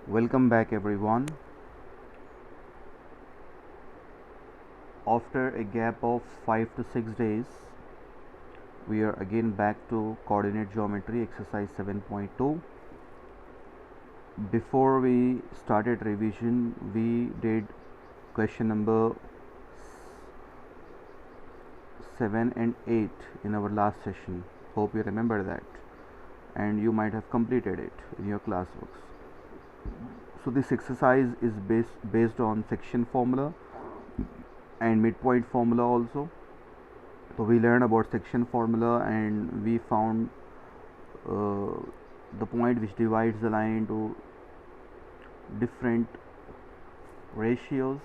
Welcome back everyone. After a gap of 5 to 6 days, we are again back to coordinate geometry exercise 7.2. Before we started revision, we did question number 7 and 8 in our last session. Hope you remember that, and you might have completed it in your classbooks. So this exercise is based on section formula and midpoint formula also. So we learned about section formula and we found the point which divides the line into different ratios.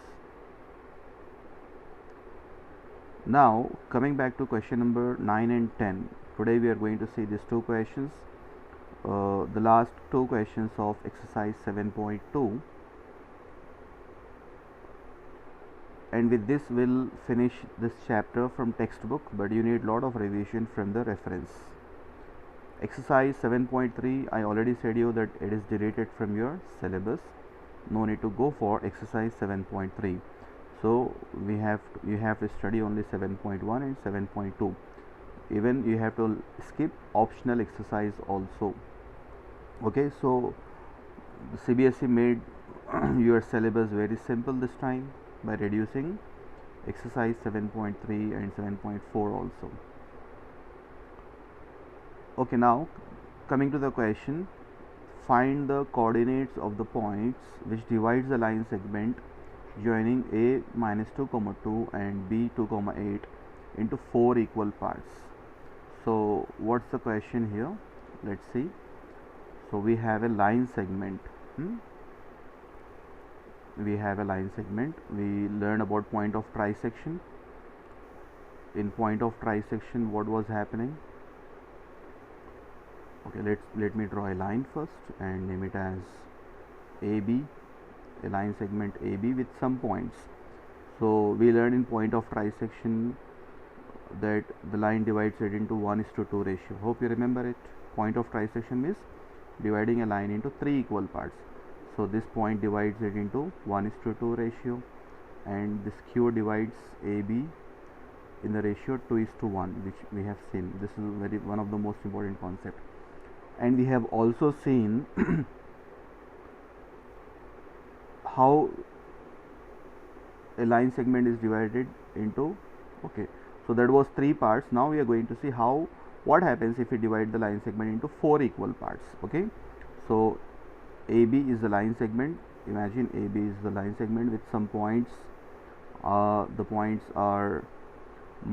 Now coming back to question number 9 and 10, today we are going to see these two questions, the last two questions of exercise 7.2, and with this we'll finish this chapter from textbook, but you need a lot of revision from the reference. Exercise 7.3, I already said you that it is deleted from your syllabus. No need to go for exercise 7.3. So you have to study only 7.1 and 7.2. Even you have to skip optional exercise also. Okay, so the CBSE made your syllabus very simple this time by reducing exercise 7.3 and 7.4 also. Okay, now coming to the question, find the coordinates of the points which divides the line segment joining a minus 2 comma 2 and b 2 comma 8 into 4 equal parts. So what's the question here? Let's see. So we have a line segment. We have a line segment. We learned about point of trisection. In point of trisection, what was happening? Okay, let me draw a line first and name it as AB, a line segment AB with some points. So we learned in point of trisection that the line divides it into 1:2 ratio. Hope you remember it. Point of trisection means dividing a line into 3 equal parts. So this point divides it into 1:2 ratio, and this Q divides AB in the ratio 2:1, which we have seen. This is one of the most important concept. And we have also seen how a line segment is divided into, okay, so that was 3 parts. Now we are going to see what happens if we divide the line segment into 4 equal parts. Okay, so AB is the line segment. Imagine AB is the line segment with some points. The points are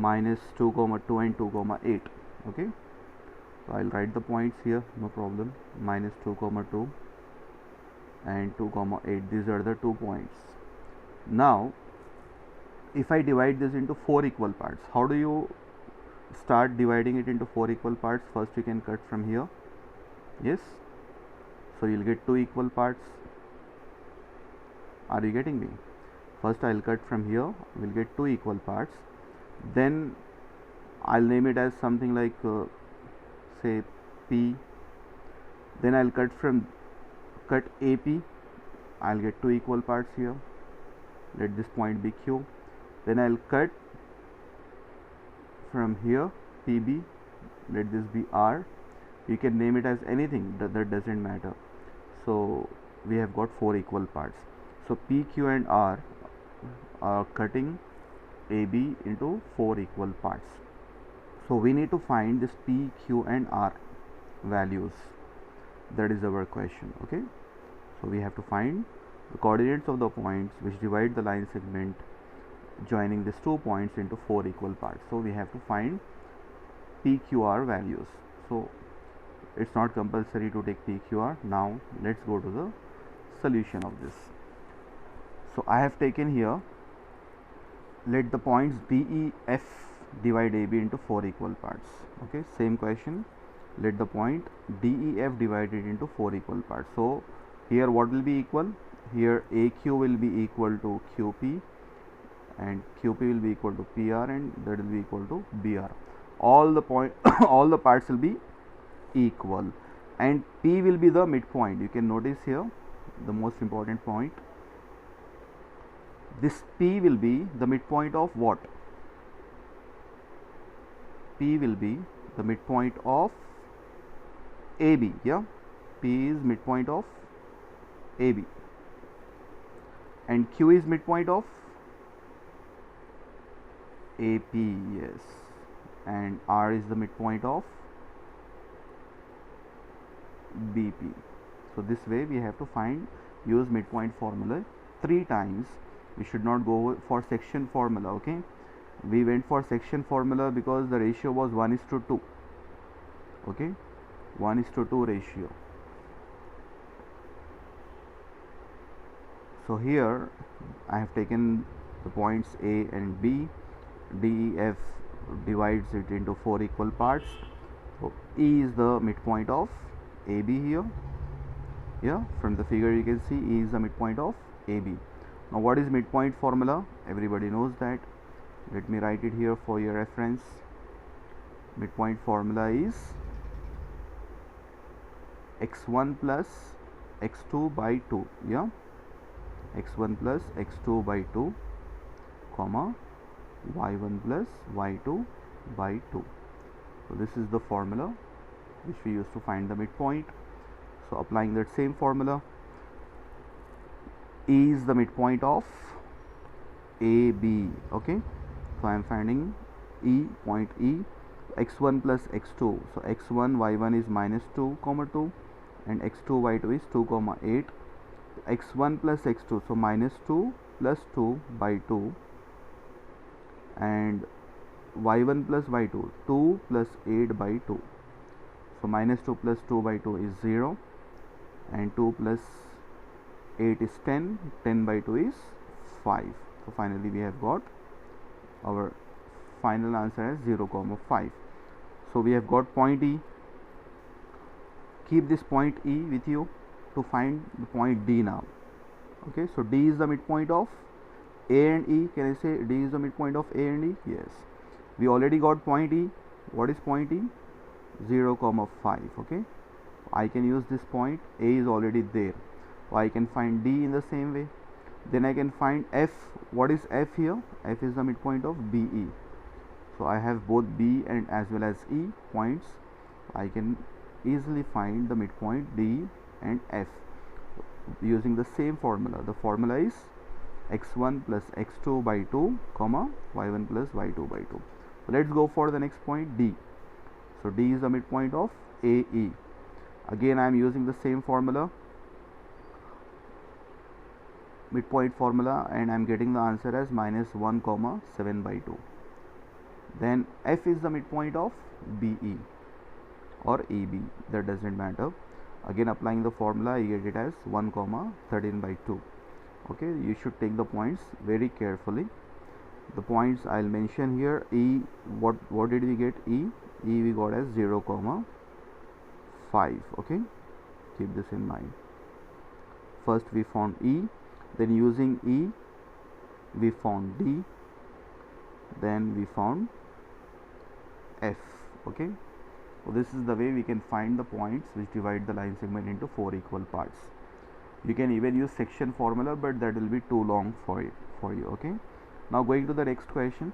minus 2 comma 2 and 2 comma 8. Okay, so I'll write the points here, no problem. Minus 2 comma 2 and 2 comma 8, these are the 2 points. Now if I divide this into 4 equal parts, how do you start dividing it into 4 equal parts? First you can cut from here. Yes, so you'll get 2 equal parts. Are you getting me? First I'll cut from here, we'll get 2 equal parts. Then I'll name it as something like say P. Then I'll cut AP, I'll get 2 equal parts here. Let this point be Q. Then I'll cut from here PB, let this be R. You can name it as anything, that doesn't matter. So we have got 4 equal parts. So P, Q and R are cutting AB into 4 equal parts. So we need to find this P, Q and R values. That is our question. Okay, so we have to find the coordinates of the points which divide the line segment joining these 2 points into 4 equal parts. So we have to find PQR values. So it's not compulsory to take PQR. Now let's go to the solution of this. So I have taken here, let the points DEF divide AB into 4 equal parts. Okay, same question, let the point DEF divided into 4 equal parts. So here what will be equal? Here AQ will be equal to QP and QP will be equal to PR, and that will be equal to BR. All the all the parts will be equal, and P will be the midpoint. You can notice here the most important point. This P will be the midpoint of what? P will be the midpoint of AB. Yeah, P is midpoint of AB, and Q is midpoint of AP. Yes, and R is the midpoint of BP. So this way we have to use midpoint formula 3 times. We should not go for section formula. Okay, we went for section formula because the ratio was 1:2. Okay, 1:2 ratio. So here I have taken the points A and B. DEF divides it into 4 equal parts. So E is the midpoint of AB here. Yeah, from the figure you can see E is the midpoint of AB. Now what is midpoint formula? Everybody knows that. Let me write it here for your reference. Midpoint formula is x1 plus x2 by 2. Yeah, x1 plus x2 by 2, comma y1 plus y2 by 2. So this is the formula which we use to find the midpoint. So applying that same formula, E is the midpoint of AB. Okay, so I am finding E, point E, x1 plus x2. So x1 y1 is -2, 2, and x2 y2 is 2, 8. x1 plus x2, so -2 plus 2 by 2, and y1 plus y2, 2 plus 8 by 2. So -2 plus 2 by 2 is 0, and 2 plus 8 is 10, 10 by 2 is 5. So finally we have got our final answer as 0, 5. So we have got point E. Keep this point E with you to find the point D now. Okay, so D is the midpoint of A and E. Can I say D is the midpoint of A and E? Yes. We already got point E. What is point E? 0, 5. Okay, I can use this point. A is already there, so I can find D in the same way. Then I can find F. What is F here? F is the midpoint of BE. So I have both B and as well as E points. I can easily find the midpoint D and F using the same formula. The formula is x1 plus x2 by 2, comma y1 plus y2 by 2. So let's go for the next point, D. So D is the midpoint of AE. Again I am using the same formula, midpoint formula, and I am getting the answer as -1, 7 by 2. Then F is the midpoint of BE or EB, that doesn't matter. Again applying the formula, you get it as 1, 13 by 2. Okay, you should take the points very carefully. The points I'll mention here. E, what did we get? E we got as 0, 5. Okay, keep this in mind. First we found E, then using E we found D, then we found F. Okay, so this is the way we can find the points which divide the line segment into 4 equal parts. You can even use section formula, but that will be too long for you. Okay, now going to the next question.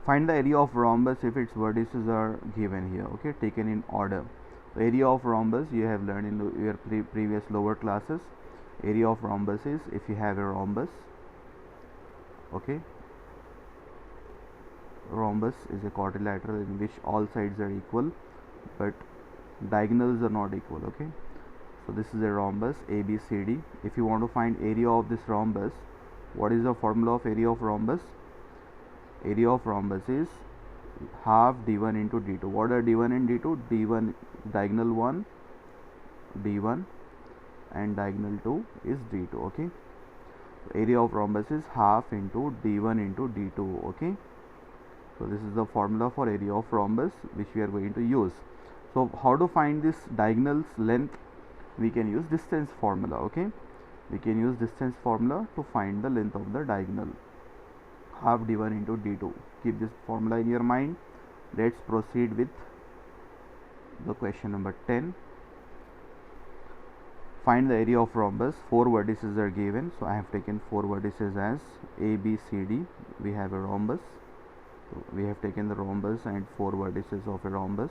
Find the area of rhombus if its vertices are given here. Okay, taken in order. The area of rhombus you have learned in your previous lower classes. Area of rhombus is if you have a rhombus. Okay, rhombus is a quadrilateral in which all sides are equal but diagonals are not equal. Okay, so this is a rhombus ABCD. If you want to find area of this rhombus, what is the formula of area of rhombus? Area of rhombus is half d1 into d2. What are d1 and d2? d1 diagonal 1 d1 and diagonal 2 is d2. Okay, so area of rhombus is half into d1 into d2. Okay, so this is the formula for area of rhombus which we are going to use. So how to find this diagonal's length? We can use distance formula. Okay, we can use distance formula to find the length of the diagonal, half d1 into d2. Keep this formula in your mind. Let's proceed with the question number 10. Find the area of rhombus. 4 vertices are given, so I have taken 4 vertices as A, B, C, D. We have a rhombus. So we have taken the rhombus and 4 vertices of a rhombus.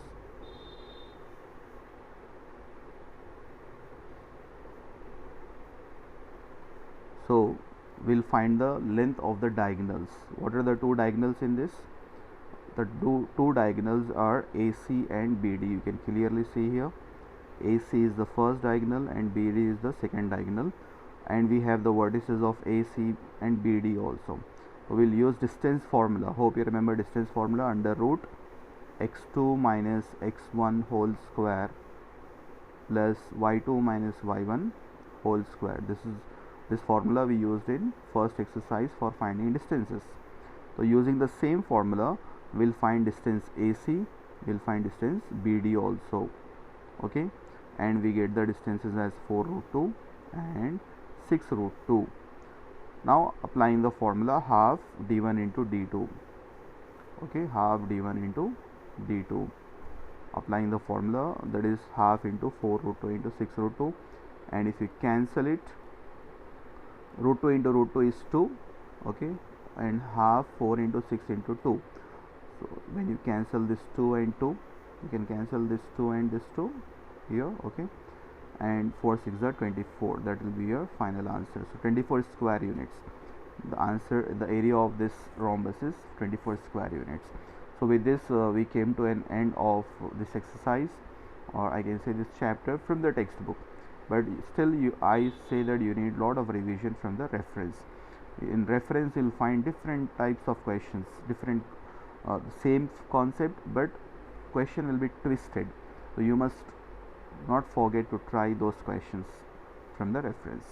So we'll find the length of the diagonals. What are the two diagonals in this? The two diagonals are AC and BD. You can clearly see here. AC is the first diagonal and BD is the second diagonal, and we have the vertices of AC and BD also. We'll use distance formula. Hope you remember distance formula. Under root x2 minus x1 whole square plus y2 minus y1 whole square. This formula we used in first exercise for finding distances. So using the same formula, we'll find distance AC, we'll find distance BD also. Okay, and we get the distances as 4 root 2 and 6 root 2. Now applying the formula, half d1 into d2. Okay, half d1 into d2. Applying the formula, that is half into 4 root 2 into 6 root 2, and if you cancel it, root 2 into root 2 is 2. Okay, and half 4 into 6 into 2. So when you cancel this 2 and 2, you can cancel this 2 and this 2 here. Okay, and 4 6 are 24. That will be your final answer. So 24 square units. The answer, the area of this rhombus is 24 square units. So with this we came to an end of this exercise, or I can say this chapter from the textbook. But still, I say that you need lot of revision from the reference. In reference, you'll find different types of questions, different same concept, but question will be twisted. So you must not forget to try those questions from the reference.